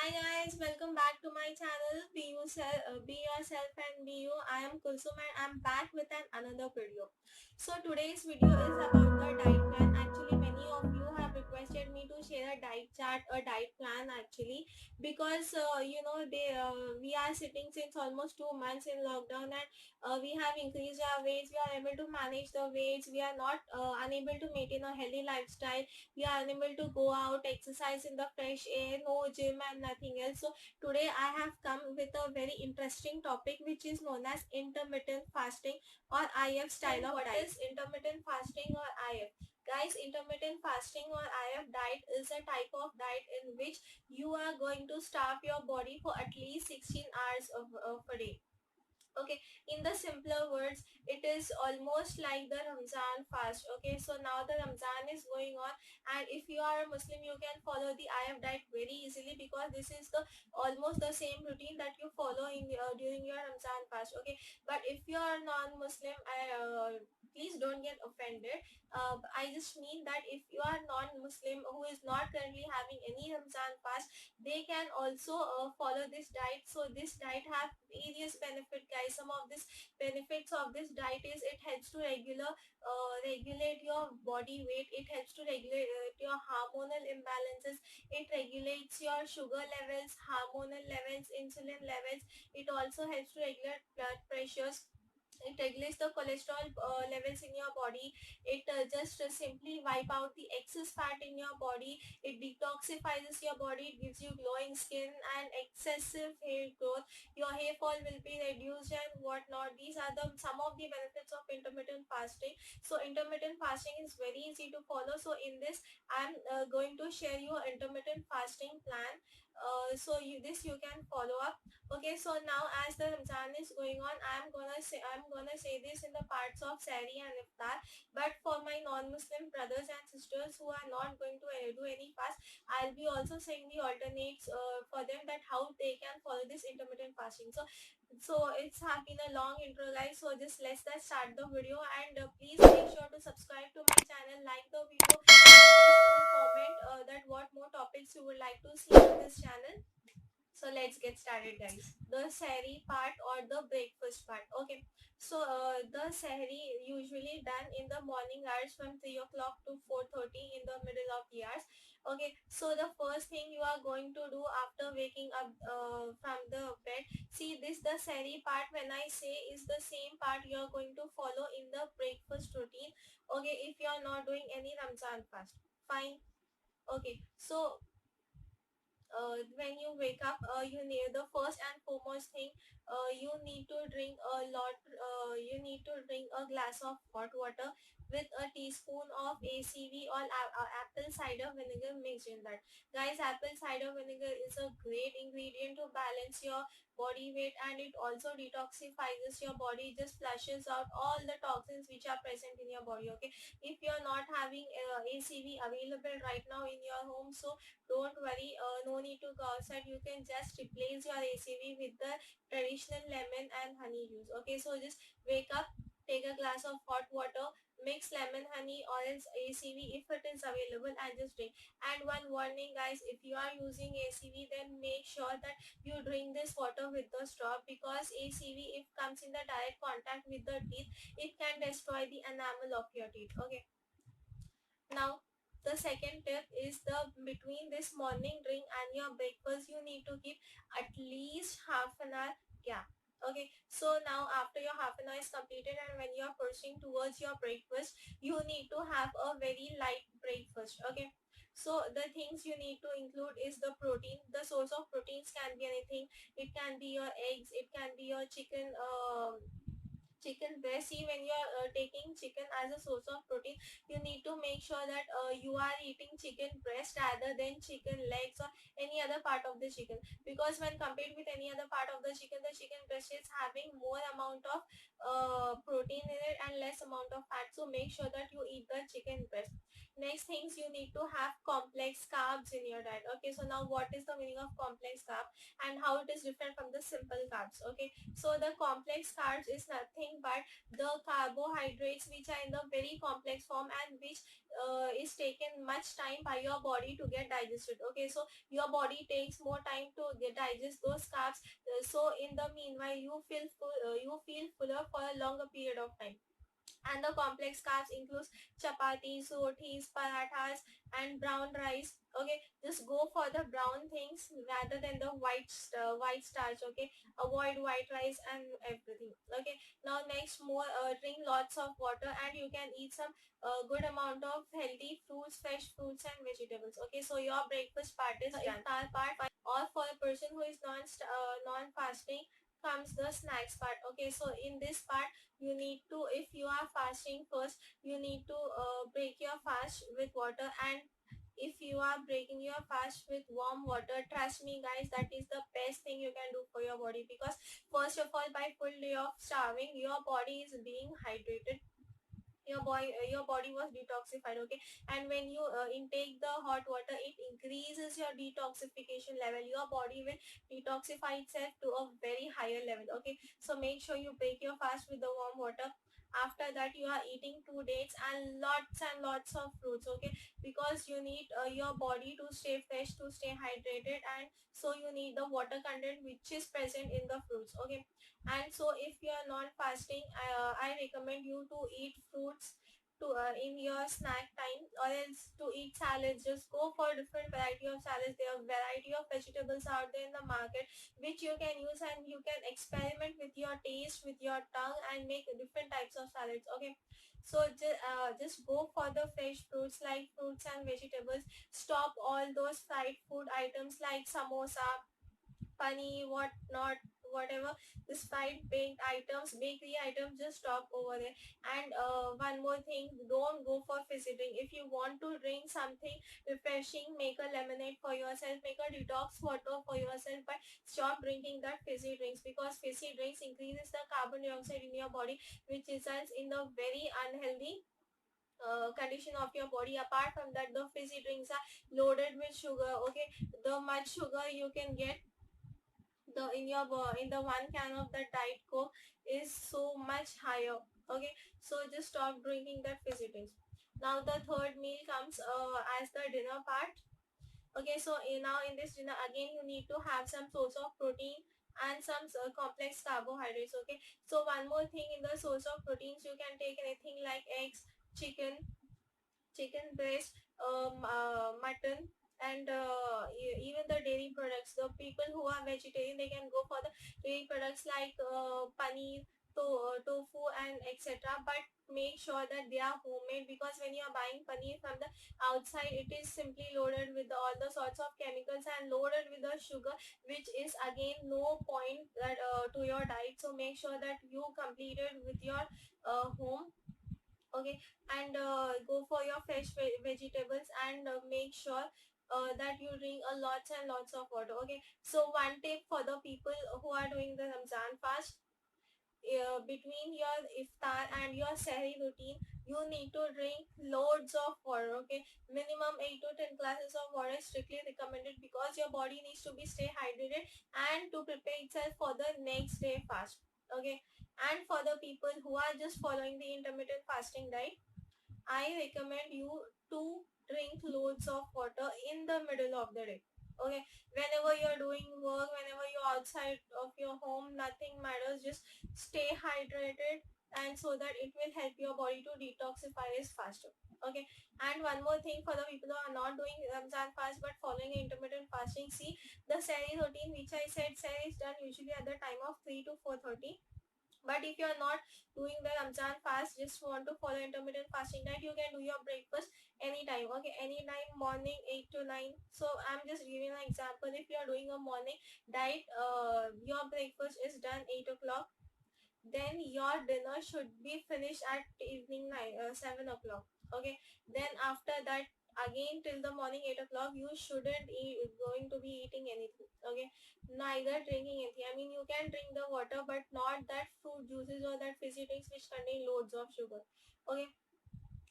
Hi guys, welcome back to my channel. Be yourself and be you. I am Kulsum and I'm back with another video. So today's video is about the diet plan. Actually, many of you have requested me to share a diet chart, a diet plan actually, because we are sitting since almost 2 months in lockdown and we have increased our weights. We are able to manage the weights. We are not unable to maintain a healthy lifestyle. We are unable to go out, exercise in the fresh air, no gym and nothing else. So today I have come with a very interesting topic which is known as intermittent fasting or IF style of diet. What is intermittent fasting or IF? Guys, intermittent fasting or IF diet is a type of diet in which you are going to starve your body for at least 16 hours of a day. Okay, in the simpler words, it is almost like the Ramzan fast. Okay, so now the Ramzan is going on, and if you are a Muslim, you can follow the IF diet very easily because this is the almost the same routine that you follow in during your Ramzan fast. Okay, but if you are non-Muslim, please don't get offended. I just mean that if you are non-Muslim who is not currently having any Ramzan fast, they can also follow this diet. So this diet have various benefit, guys. Some of these benefits of this diet is it helps to regulate your body weight. It helps to regulate your hormonal imbalances. It regulates your sugar levels, hormonal levels, insulin levels. It also helps to regulate blood pressures. It regulates the cholesterol levels in your body. It just simply wipe out the excess fat in your body. It detoxifies your body. It gives you glowing skin and excessive hair growth. Your hair fall will be reduced and whatnot. These are the some of the benefits of intermittent fasting. So intermittent fasting is very easy to follow. So in this I'm going to share you intermittent fasting plan. So you can follow up. Okay, so now as the Ramzan is going on, I'm gonna say this in the parts of Sari and Iftar. But for my non-Muslim brothers and sisters who are not going to do any fast, I'll be also saying the alternates for them that how they can follow this intermittent fasting. So it's have been a long intro, guys. So just let's start the video and please make sure to subscribe to my channel, like the video, and please do comment that what more topics you would like to see on this channel. So let's get started, guys. The sehri part or the breakfast part. Okay, so the sehri usually done in the morning hours from 3 o'clock to 4:30 in the middle of the hours. Okay, so the first thing you are going to do after waking up from the bed, see this the sehri part when I say is the same part you are going to follow in the breakfast routine. Okay, if you are not doing any Ramzan fast, fine. Okay, so when you wake up, you need the first and foremost thing, you need to drink a lot. You need to drink a glass of hot water with a teaspoon of ACV or apple cider vinegar mixed in that. Guys, apple cider vinegar is a great ingredient to balance your body weight, and it also detoxifies your body. It just flushes out all the toxins which are present in your body. Okay, if you're not having ACV available right now in your home, so don't worry, no need to go outside. You can just replace your ACV with the traditional lemon and honey juice. Okay, so just wake up, take a glass of hot water, mix lemon, honey, or else ACV if it is available, and just drink. And one warning, guys, if you are using ACV, then make sure that you drink this water with the straw, because ACV, if comes in the direct contact with the teeth, it can destroy the enamel of your teeth. Okay, now the second tip is the between this morning drink and your breakfast, you need to keep at least half an hour gap. Okay, so now after your half an hour is completed and when you are pushing towards your breakfast, you need to have a very light breakfast. Okay, so the things you need to include is the protein. The source of proteins can be anything. It can be your eggs, it can be your chicken breast. See, when you are taking chicken as a source of protein, you need to make sure that you are eating chicken breast rather than chicken legs or any other part of the chicken, because when compared with any other part of the chicken breast is having more amount of protein in it and less amount of fat. So make sure that you eat the chicken breast. Next things, you need to have complex carbs in your diet. Okay, so now what is the meaning of complex carb and how it is different from the simple carbs? Okay, so the complex carbs is nothing nothing but the carbohydrates which are in the very complex form and which is taken much time by your body to get digested. Okay, so your body takes more time to digest those carbs. So in the meanwhile you feel fuller for a longer period of time. And the complex carbs includes chapatis, rotis, parathas, and brown rice. Okay, just go for the brown things rather than the white starch. Okay, avoid white rice and everything. Okay, now next, more drink lots of water, and you can eat some good amount of healthy fruits, fresh fruits and vegetables. Okay, so your breakfast part is done. Iftar part, or for a person who is non fasting, comes the snacks part. Okay, so in this part you need to, if you are fasting first, you need to break your fast with water. And if you are breaking your fast with warm water, trust me guys, that is the best thing you can do for your body, because first of all, by full day of starving, your body is being hydrated, your body was detoxified. Okay, and when you intake the hot water, it increases your detoxification level. Your body will detoxify itself to a very higher level. Okay, so make sure you break your fast with the warm water. After that, you are eating 2 dates and lots of fruits. Okay, because you need your body to stay fresh, to stay hydrated, and so you need the water content which is present in the fruits. Okay, and so if you are not fasting, I recommend you to eat fruits to in your snack time, or else to eat salads. Just go for different variety of salads. There are variety of vegetables out there in the market which you can use, and you can experiment with your taste, with your tongue, and make different types of salads. Okay, so just go for the fresh fruits, like fruits and vegetables. Stop all those fried food items like samosa, funny, what not, whatever, this fried baked items, bakery items, just stop over there. And one more thing, don't go for fizzy drink. If you want to drink something refreshing, make a lemonade for yourself, make a detox water for yourself, but stop drinking that fizzy drinks, because fizzy drinks increases the carbon dioxide in your body, which results in the very unhealthy condition of your body. Apart from that, the fizzy drinks are loaded with sugar. Okay, the much sugar you can get in the one can of the diet coke is so much higher. Okay, so just stop drinking that fizzy drinks. Now the third meal comes as the dinner part. Okay, so now in this dinner, again you need to have some source of protein and some complex carbohydrates. Okay, so one more thing, in the source of proteins you can take anything like eggs, chicken, chicken breast, mutton, and even the dairy products. The people who are vegetarian, they can go for the dairy products like paneer, tofu, and etc. But make sure that they are homemade, because when you are buying paneer from the outside, it is simply loaded with all the sorts of chemicals and loaded with the sugar, which is again no point that to your diet. So make sure that you complete it with your home. Okay, and go for your fresh vegetables, and make sure that you drink a lots and lots of water. Okay, so one tip for the people who are doing the Ramzan fast, between your iftar and your sahri routine, you need to drink loads of water. Okay, minimum 8 to 10 glasses of water is strictly recommended, because your body needs to be stay hydrated and to prepare itself for the next day fast. Okay, and for the people who are just following the intermittent fasting diet, I recommend you to drink loads of water in the middle of the day. Okay, whenever you're doing work, whenever you're outside of your home, nothing matters. Just stay hydrated, and so that it will help your body to detoxify is faster. Okay, and one more thing for the people who are not doing Ramzan fast but following intermittent fasting, see the Sahri routine which I said, Sahri is done usually at the time of 3 to 4:30. But if you are not doing the Ramzan fast, just want to follow intermittent fasting diet, you can do your breakfast anytime. Okay, anytime, morning 8 to 9. So I'm just giving an example. If you are doing a morning diet, your breakfast is done 8 o'clock, then your dinner should be finished at evening 7 o'clock. Okay, then after that, again till the morning 8 o'clock, you shouldn't going to be eating anything. Okay, neither drinking anything. I mean, you can drink the water, but not that fruit juices or that fizzy drinks which contain loads of sugar. Okay,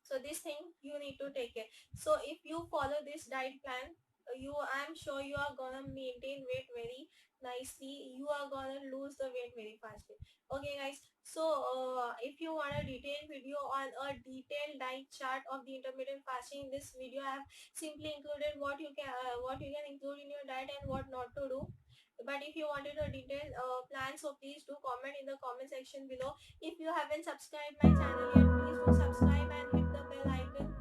so this thing you need to take care. So if you follow this diet plan, I'm sure you are gonna maintain weight very nicely, you are gonna lose the weight very fastly. Okay guys, so if you want a detailed video on a detailed diet chart of the intermittent fasting, in this video I have simply included what you can include in your diet and what not to do. But if you wanted a detailed plan, so please do comment in the comment section below. If you haven't subscribed my channel yet, please do subscribe and hit the bell icon,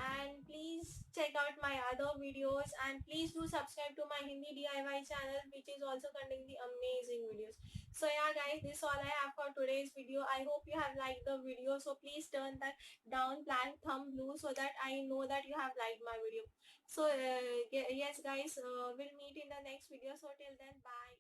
and please check out my other videos, and please do subscribe to my Hindi DIY channel, which is also containing the amazing videos. So yeah guys, this is all I have for today's video. I hope you have liked the video, so please turn that down blank thumb blue so that I know that you have liked my video. So yes guys, we'll meet in the next video. So till then, bye.